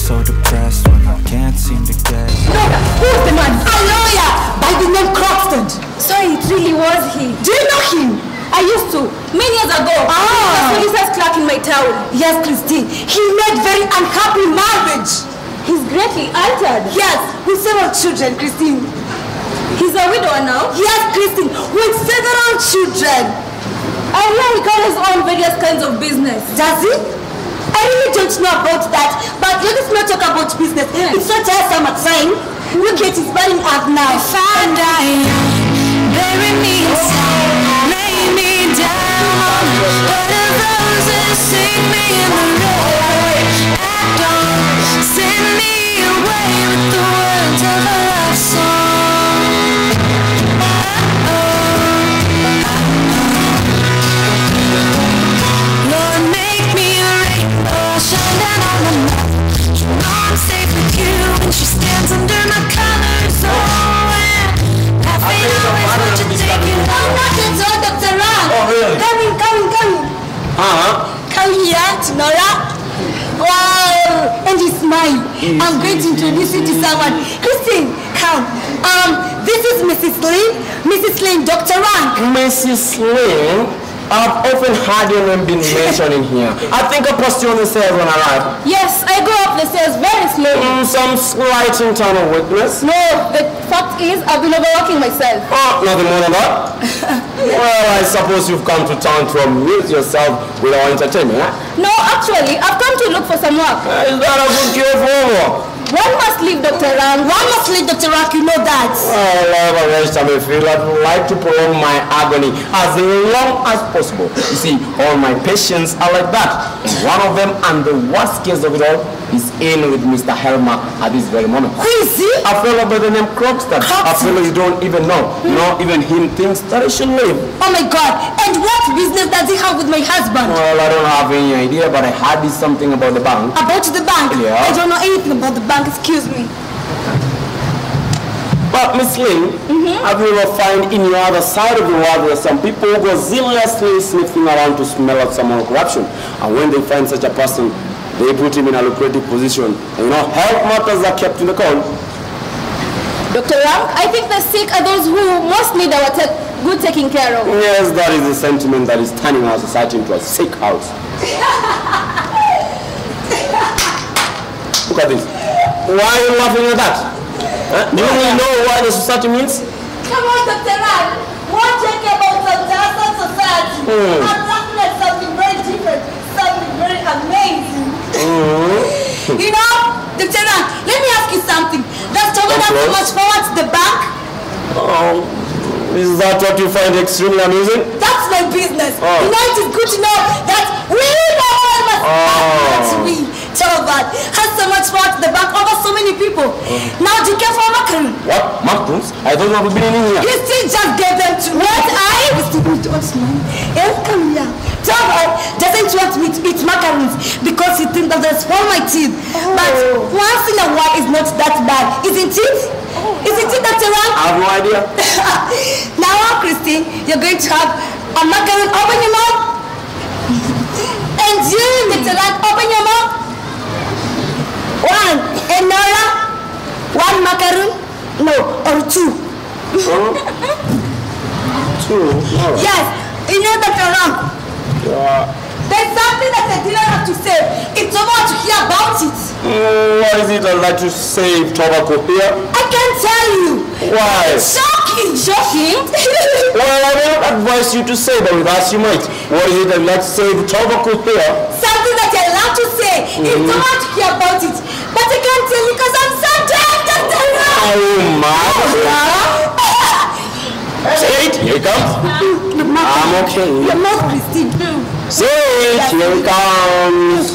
so depressed when I can't seem to get. No, who's the man? A lawyer by the name Croxton. Sorry, it really was he. Do you know him? I used to, many years ago. He was solicitor's clerk in my town. Yes, Christine. He made very unhappy marriage. He's greatly altered. Yes, with several children, Christine. He's a widower now? Yes, Christine, with several children. I hear he carries on various kinds of business. Does he? I really don't know about that, but let us not talk about business. Yeah. It's so tiresome at time. Look at his burning up now. If I die, bury me inside, lay me down. But of those that sing me in the road at dawn, send me away with the words of a love song. Lord, make me a rainbow, shine down on the night. You know I'm safe with you when she stands under my colors. Oh, and laughing always what you take it. Oh, not at all, Dr. Ram. Oh, really? Come. Come here, Nora. Wow, and he smile. I'm going to introduce you to someone. Christine, come. This is Mrs. Lynn, Dr. Rank. Mrs. Lynn? I've often heard your name being mentioned in here. I think I passed you on the stairs when I arrived. Yes, I go up the stairs very slowly. Some slight internal weakness? No, the fact is I've been overworking myself. Oh, nothing more than that? Well, I suppose you've come to town to amuse yourself with our entertainment, huh? No, actually, I've come to look for some work. Is that a good cure for homework? One must leave, Dr. Rank. One must leave, Dr. Rank, you know that. Well, I've arranged I may feel I'd like to prolong my agony as long as possible. You see, all my patients are like that. One of them, and the worst case of it all, is in with Mr. Helmer at this very moment. Who is he? A fellow by the name Croxton. A fellow you don't even know. Not even him thinks that he should live. Oh my God! And what business does he have with my husband? Well, I don't have any idea, but I heard this something about the bank. About the bank? Yeah. I don't know anything about the bank, excuse me. But Miss Lynn, have you ever found in your other side of the world where some people go zealously sniffing around to smell out some more corruption, and when they find such a person, they put him in a lucrative position, and you know, health matters are kept in the count. Dr. Rank, I think the sick are those who most need our good taking care of. Yes, that is the sentiment that is turning our society into a sick house. Look at this. Why are you laughing at that? Do you really know what the society means? Come on, Dr. Rank. What do you think about the society? I'm laughing at something very different, something very amazing. You know, Dr. Rank, let me ask you something. Does Togo have so much forward to the bank? Oh, is that what you find extremely amusing? That's my business. You know, it is good to know that we Togo has so much power to the bank over so many people. Now, do you care for a macaroon? What? Macaroons? I don't know who's been in here. You still just gave them to what? Come here. Togo doesn't want me to eat macaroons because he thinks that they spoil my teeth. But once in a while is not that bad, isn't it? Isn't it, Dr. Rank? I have no idea. Now, Christine, you're going to have a macaroon. Open your mouth. And you, Dr. Rank, open your mouth. One. And Nora, one macaroon. No, or two. Two? No. Yes, you know, Dr. Rank. There's something that I didn't have to say. It's over to hear about it. What is it I'd like to say if tobacco here? I can't tell you. Why? It's shocking. Shocking? Well, I don't advise you to say, but with us you might. What is it I'd like to say if tobacco here? Something that I love to say. It's over to hear about it. But I can't tell you because I'm so dead, Dr. Rank. Are you mad? Say it. Here it comes. I'm okay. You're not Christine. Say it. Here it comes.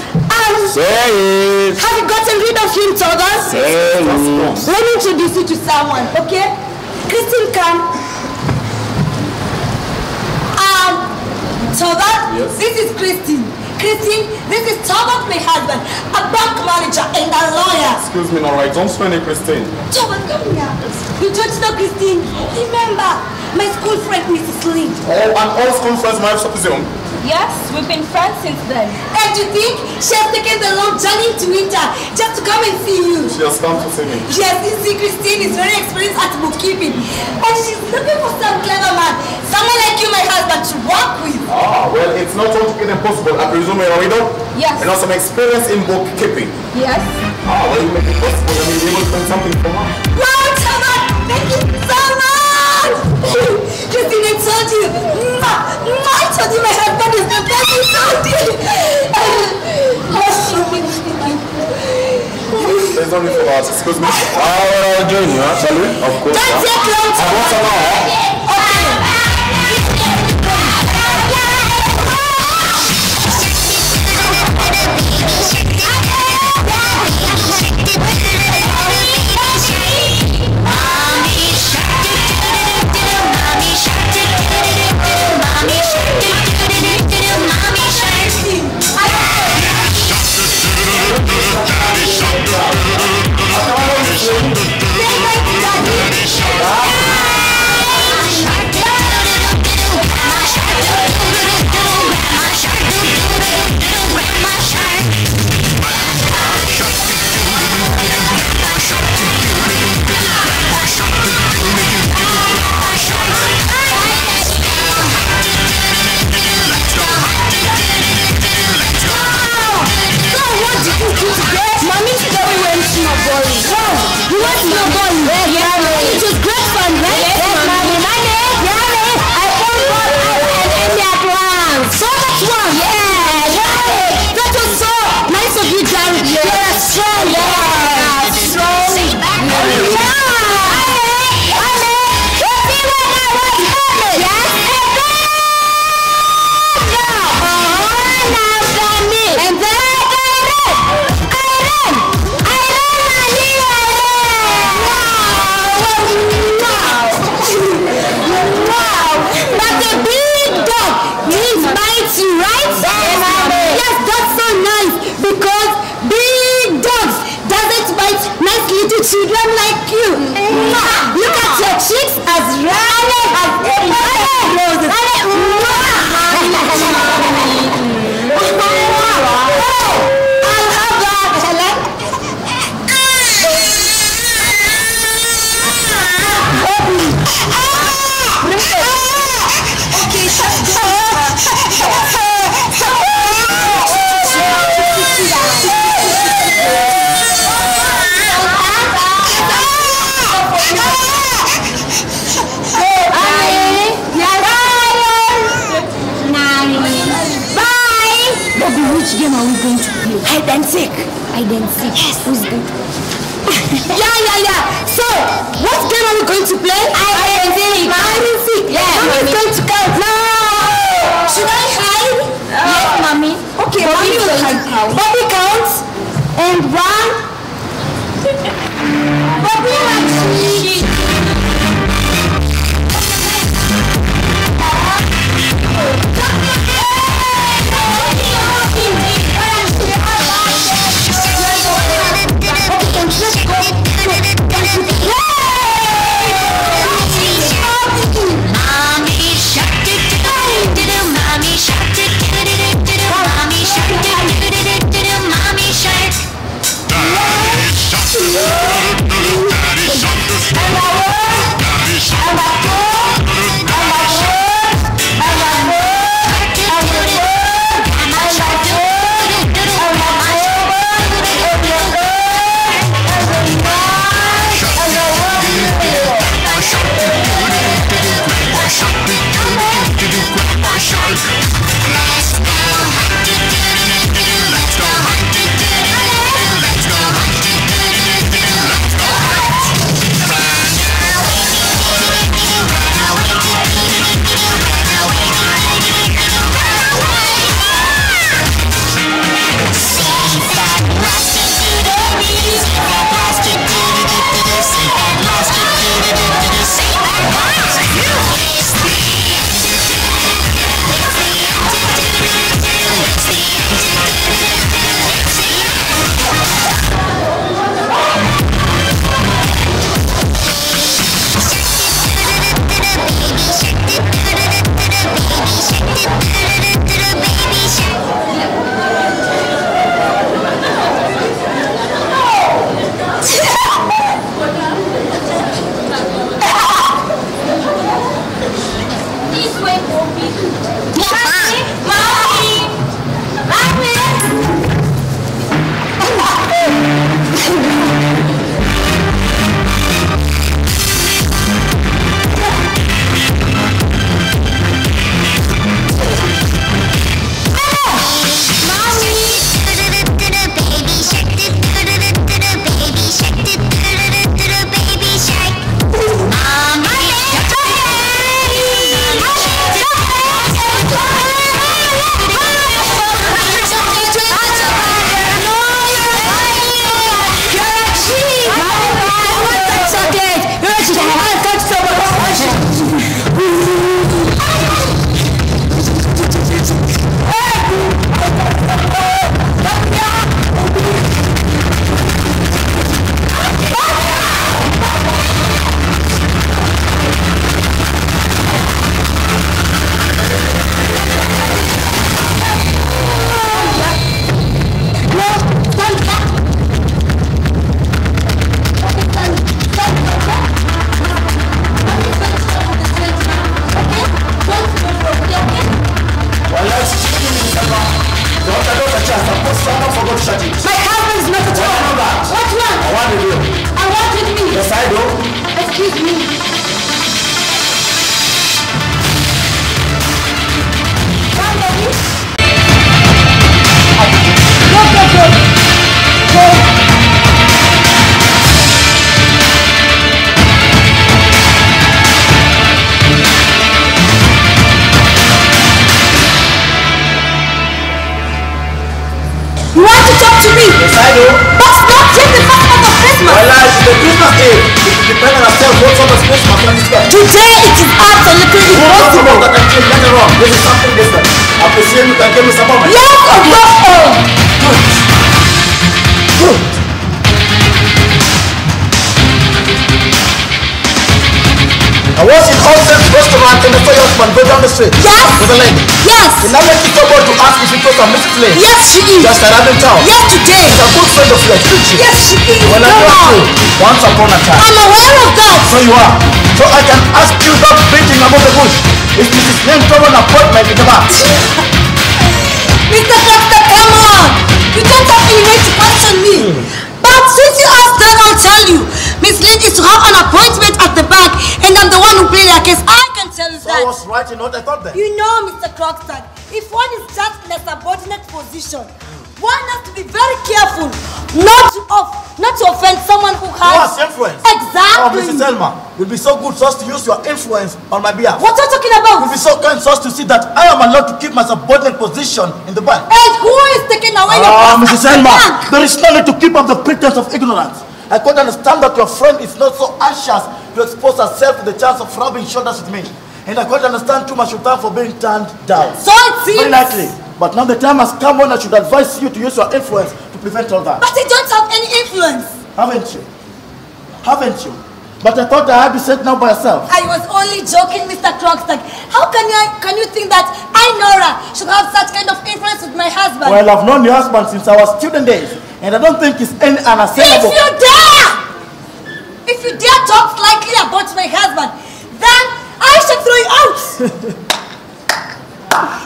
Say it. Have you gotten rid of him, Togas? Say it. Let me introduce you to someone, okay? Christine, come. Togas, yes. This is Christine. Christine, this is Togas, my husband, a bank manager and a lawyer. Excuse me, alright, don't spend it, Christine. Togas, come here. You don't know Christine. Remember, my school friend, Mrs. Lynn. Oh, and all school friends might have something. Yes, we've been friends since then. And you think she has taken the long journey to winter just to come and see you? She has come to see me. Yes, you see, Christine is very experienced at bookkeeping. And she's looking for some clever man. Someone like you, my husband, to work with. Ah, well, it's not altogether impossible. I presume you're a widow? Yes. And also some experience in bookkeeping. Yes. Ah, well, you make it possible. I mean, you're able to find something for her. Wow, Chama! Thank you so much! Christine, I told you. I told you my husband is the best. I told you. There's only 4 hours. Excuse me. I'll join you, actually. Of course. Don't take long I want some more. Children like you. Look at your cheeks as red as roses. I'll have that, Helen. Which game are we going to play? Hide and seek. Hide and seek. Yes. Who's good? yeah. So, what game are we going to play? Hide and seek. Hide and seek. Yeah. Mommy's going to count. No. Should I hide? Yes, Mommy. Okay, Mommy will hide. Bobby counts. And 1. Bobby likes Mommy shark, to me. Yes, I do. But not yet the first month of Christmas. Well, it's the Christmas Eve. It will depend on ourselves what sort of Christmas when it's done. Today it is absolutely impossible. That until later on. This is something different. I presume you can give me some moment. Yes, of course. Good. I was in Olsen's restaurant and the saw your husband go down the street. Yes. With a lady. Yes. He now went to someone to ask if it was a Mrs. Lane. Yes, she is. Just arrived in town. Yes, today. She's a good friend of yours, isn't she? Yes, she is. Well, I know too. Once upon a time. I'm aware of that. So you are. So I can ask you without beating about the bush. Is Mrs. Lane to an appointment in the back? Mr. Doctor, come on. You don't have any way to question me. But since you asked, then I'll tell you. Miss Lynn is to have an appointment at the bank, and I'm the one who played her case. I can tell you So that. I was right in what I thought then. You know, Mr. Crockstad, if one is just in a subordinate position, one has to be very careful not to offend someone who Who has has influence? Exactly. Oh, Mrs. Elma, you'll be so good so as to use your influence on my behalf. What are you talking about? You'll be so kind so as to see that I am allowed to keep my subordinate position in the bank. And who is taking away your Mrs. at the Elma, bank? there is no need to keep up the pretense of ignorance. I could understand that your friend is not so anxious to expose herself to the chance of rubbing shoulders with me. And I could understand too much of time for being turned down. So it seems. Very likely. But now the time has come when I should advise you to use your influence to prevent all that. But you don't have any influence. Haven't you? Haven't you? But I thought I had to sit now by yourself. I was only joking, Mr. Crockstad. How can you think that I, Nora, should have such kind of influence with my husband? Well, I've known your husband since our student days, and I don't think it's any unassailable. If you dare talk slightly about my husband, then I shall throw you out.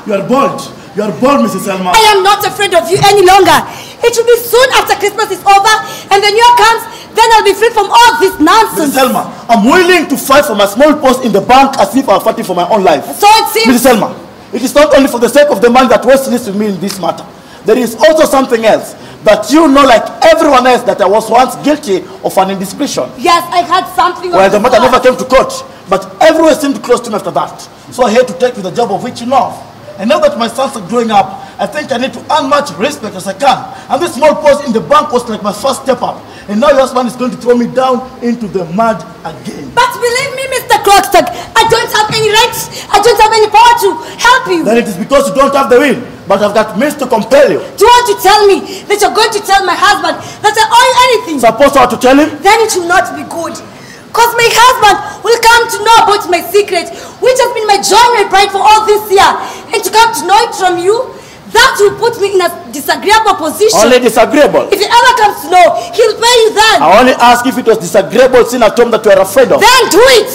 You are bold. You are bold, Mrs. Elma. I am not afraid of you any longer. It will be soon after Christmas is over and the new year comes, then I'll be free from all this nonsense. Mrs. Elma, I'm willing to fight for my small post in the bank as if I were fighting for my own life. So it seems. Mrs. Elma, it is not only for the sake of the man that was listening to me in this matter. There is also something else that you know, like everyone else, that I was once guilty of an indiscretion. Yes, I had something. Well, the matter never came to court, but everyone seemed close to me after that. So I had to take with the job of which you know. And now that my sons are growing up, I think I need to earn much respect as I can. And this small post in the bank was like my first step up. And now your husband is going to throw me down into the mud again. But believe me, Mr. Crockstad, I don't have any rights. I don't have any power to help you. Then it is because you don't have the will. But I've got means to compel you. Do you want to tell me that you're going to tell my husband that I owe you anything? Suppose I were to tell him? Then it will not be good. Because my husband will come to know about my secret, which has been my joy and my pride for all this year. And to come to know it from you, that will put me in a disagreeable position. Only disagreeable? If he ever comes to know, he'll pay you then. I only ask if it was disagreeable sin at home that you are afraid of. Then do it.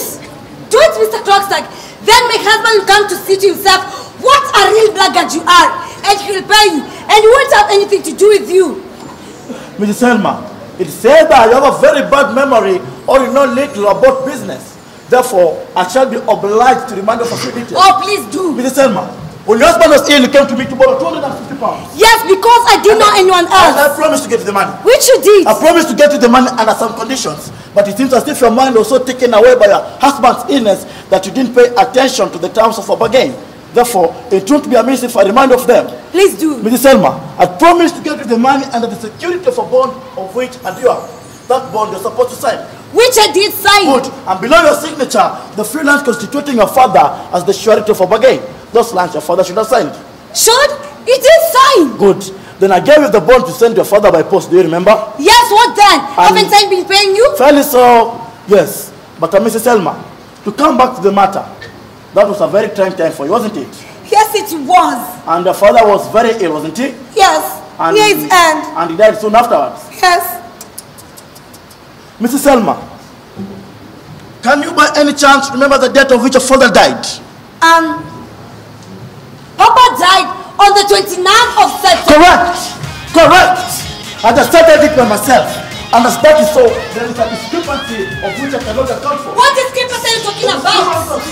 Do it, Mr. Crockstad. Then my husband will come to see to himself what a real blackguard you are. And he'll pay you. And he won't have anything to do with you. Mrs. Selma, it says that you have a very bad memory or you know little about business. Therefore, I shall be obliged to remind you of a few details. Oh, please do. Mrs. Selma, when your husband was ill, he came to me to borrow 250 pounds. Yes, because I didn't know anyone else. And I promised to get you the money. Which you did. I promised to get you the money under some conditions. But it seems as if your mind was so taken away by your husband's illness that you didn't pay attention to the terms of our bargain. Therefore, it won't be amiss if I remind of them. Please do. Mrs. Selma, I promised to get you the money under the security of a bond of which and you are. That bond you're supposed to sign. Which I did sign. Good. And below your signature, the free lines constituting your father as the surety of a bargain. Those lines your father should have signed. Should? It is signed. Good. Then I gave you the bond to send your father by post. Do you remember? Yes, what then? Haven't I been paying you? Fairly so, yes. But Mrs. Selma, to come back to the matter, that was a very trying time for you, wasn't it? Yes, it was. And the father was very ill, wasn't he? Yes. And Near his end. And he died soon afterwards. Yes. Mrs. Selma, can you by any chance remember the date of which your father died? Papa died on the 29th of September. Correct. Correct. I just started it by myself. And as that is so, there is a discrepancy of which I cannot account for. What discrepancy are you talking about?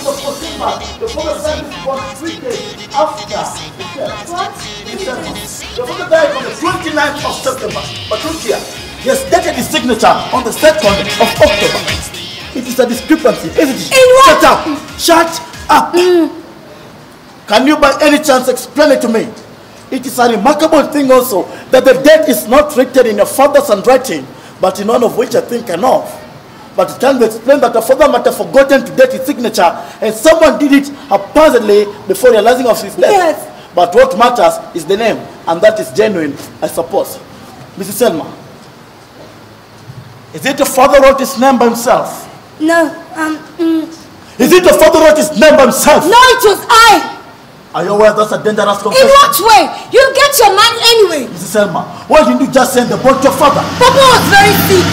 The father died was 3 days after the death. What? The father died on the 29th of September. But look here, he has dated his signature on the 2nd of October. It is a discrepancy, isn't it? In what? Shut up! Shut up! Can you by any chance explain it to me? It is a remarkable thing also that the death is not written in your father's handwriting, but in one of which I think I know of. But it can be explained that the father might have forgotten to date his signature and someone did it haphazardly before realizing of his death. Yes. But what matters is the name, and that is genuine, I suppose. Mrs. Selma, is it the father wrote his name by himself? No, Is it the father wrote his name by himself? no, it was I. Are you aware that's a dangerous In confession? what way? You'll get your money anyway. Mrs. Selma, why didn't you just send the boat to your father? Papa was very sick.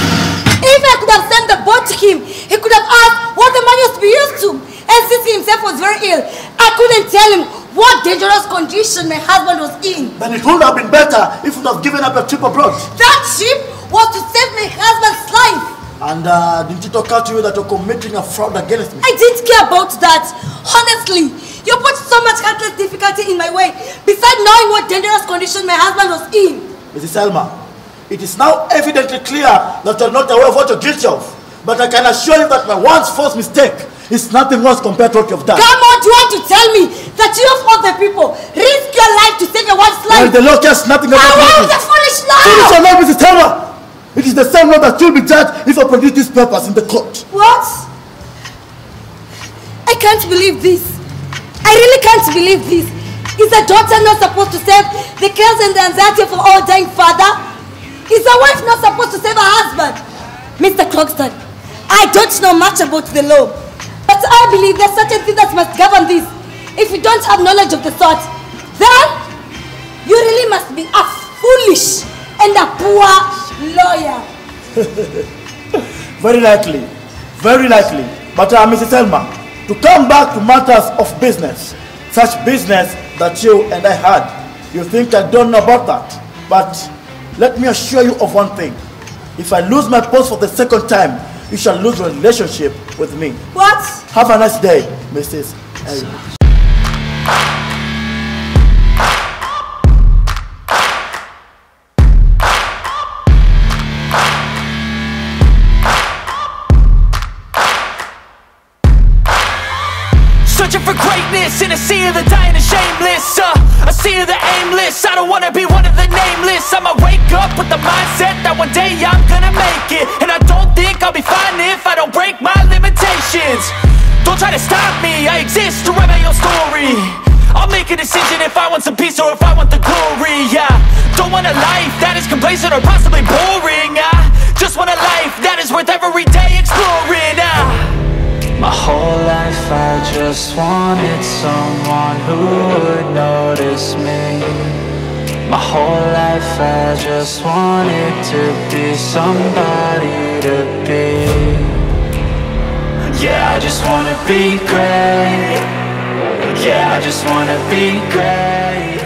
If I could have sent the boat to him, he could have asked what the money was to be used to. And since he himself was very ill, I couldn't tell him what dangerous condition my husband was in. Then it would have been better if you would have given up a trip abroad. That ship was to save my husband's life. And didn't it occur to you that you're committing a fraud against me? I didn't care about that. Honestly, you put so much heartless difficulty in my way, besides knowing what dangerous condition my husband was in. Mrs. Selma, it is now evidently clear that you're not aware of what you're guilty of. But I can assure you that my once false mistake is nothing worse compared to what you've done. Come on, do you want to tell me that you of all the people risk your life to save your wife's Well, life? the law cares nothing about I want me. the foolish Finish your law! law, Mrs. Selma! It is the same law that you'll be judged if you produce these papers in the court. What? I can't believe this. I really can't believe this. Is a daughter not supposed to save the cares and the anxiety of her old dying father? Is a wife not supposed to save her husband? Mr. Crogston, I don't know much about the law, but I believe there's certain things that must govern this. If you don't have knowledge of the sort, then you really must be a foolish and a poor lawyer. Very likely. Very likely. But Mrs. Selma, to come back to matters of business, such business that you and I had, you think I don't know about that. But let me assure you of one thing. If I lose my post for the second time, you shall lose your relationship with me. What? Have a nice day, Mrs. Elliot. Searching for greatness in a sea of the dying and shameless, a sea of the aimless. I don't wanna be one of the nameless. I'ma wake up with the mindset that one day I'm gonna make it, and I don't think I'll be fine if I don't break my limitations. Don't try to stop me, I exist to write my own story. I'll make a decision if I want some peace or if I want the glory. Yeah, don't want a life that is complacent or possibly boring. I just want a life that is worth every day exploring. My whole life I just wanted someone who would notice me. My whole life I just wanted to be somebody to be. Yeah, I just wanna be great. Yeah, I just wanna be great.